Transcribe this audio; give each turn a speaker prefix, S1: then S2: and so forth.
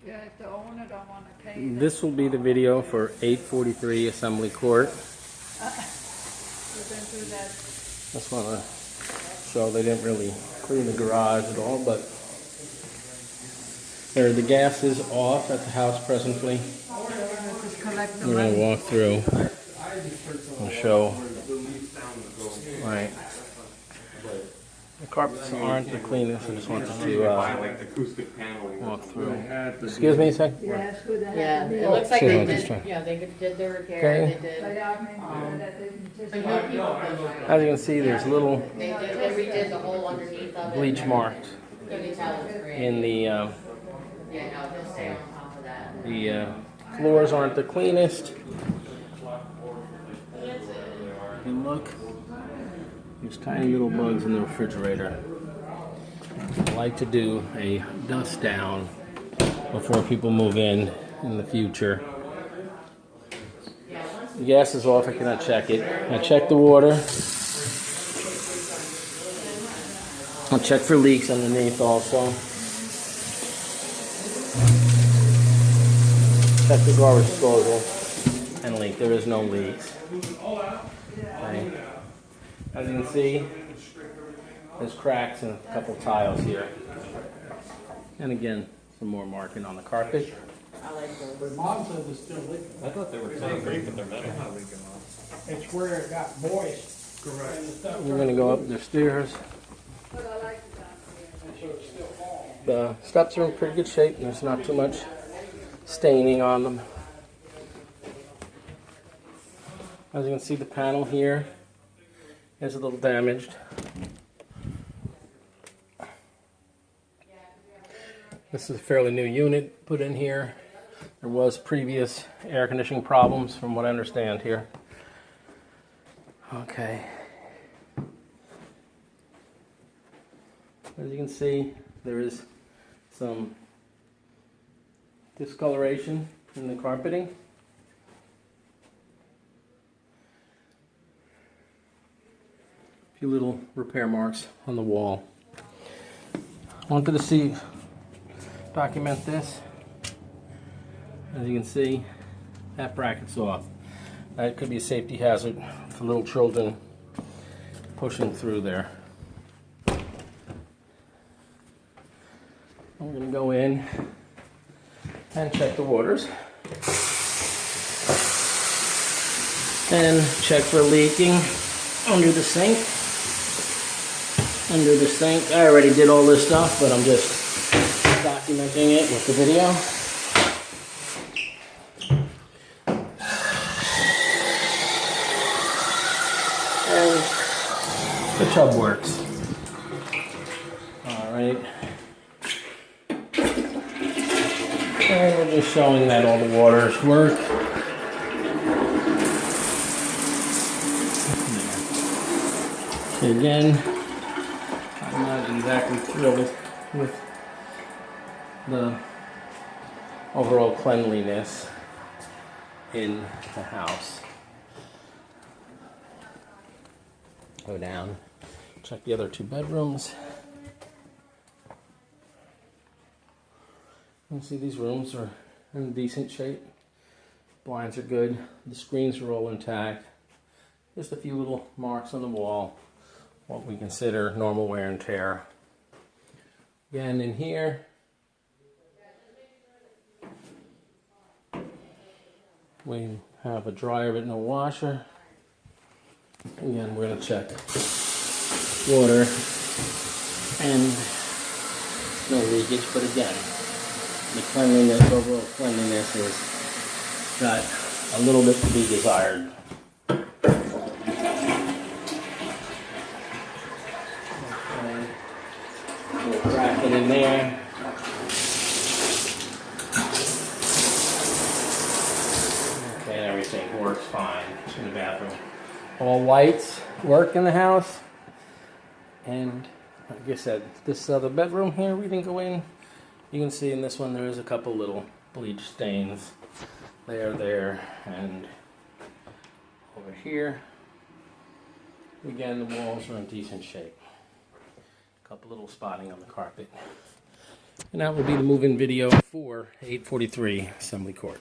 S1: Yeah, if the owner don't want to pay.
S2: This will be the video for 843 Assembly Court. Just want to show they didn't really clean the garage at all, but there, the gas is off at the house presently. We're going to walk through and show. Right. The carpets aren't the cleanest. I just wanted to walk through. Excuse me a second.
S3: Yeah, it looks like they did. Yeah, they did the repair.
S2: Okay.
S3: They did.
S2: As you can see, there's little
S3: They redid the whole underneath of it.
S2: bleach marks
S3: You can tell it's great.
S2: in the.
S3: Yeah, no, just stay on top of that.
S2: The floors aren't the cleanest. And look, there's tiny little bugs in the refrigerator. I like to do a dust down before people move in the future. The gas is off, I cannot check it. I checked the water. I'll check for leaks underneath also. Check the garbage disposal and leak. There is no leaks. Okay. As you can see, there's cracks in a couple tiles here. And again, some more marking on the carpet.
S3: I like those.
S4: But Mom said it's still leaking.
S5: I thought they were saying great, but they're metal.
S4: It's where it got moist. Correct. And the stuff
S2: We're going to go up the stairs.
S1: But I like it down here.
S4: so it's still falling.
S2: The steps are in pretty good shape. There's not too much staining on them. As you can see, the panel here is a little damaged. This is a fairly new unit put in here. There was previous air conditioning problems from what I understand here. Okay. As you can see, there is some discoloration in the carpeting. A few little repair marks on the wall. I wanted to document this. As you can see, that bracket's off. That could be a safety hazard for little children pushing through there. I'm going to go in and check the waters and check for leaking under the sink. Under the sink, I already did all this stuff, but I'm just documenting it with the video. And the tub works. All right. And we're just showing that all the waters work. So again, I'm not exactly thrilled with the overall cleanliness in the house. Go down, check the other two bedrooms. You can see these rooms are in decent shape. Blinds are good. The screens are all intact. Just a few little marks on the wall. What we consider normal wear and tear. Again, in here, we have a dryer but no washer. Again, we're going to check water and no leakage, but again, the cleanliness, overall cleanliness has got a little bit to be desired. Okay. We'll crack it in there. Okay, everything works fine in the bathroom. All lights work in the house. And like I said, this other bedroom here we didn't go in. You can see in this one there is a couple little bleach stains. There, and over here. Again, the walls are in decent shape. A couple little spotting on the carpet. And that will be the move-in video for 843 Assembly Court.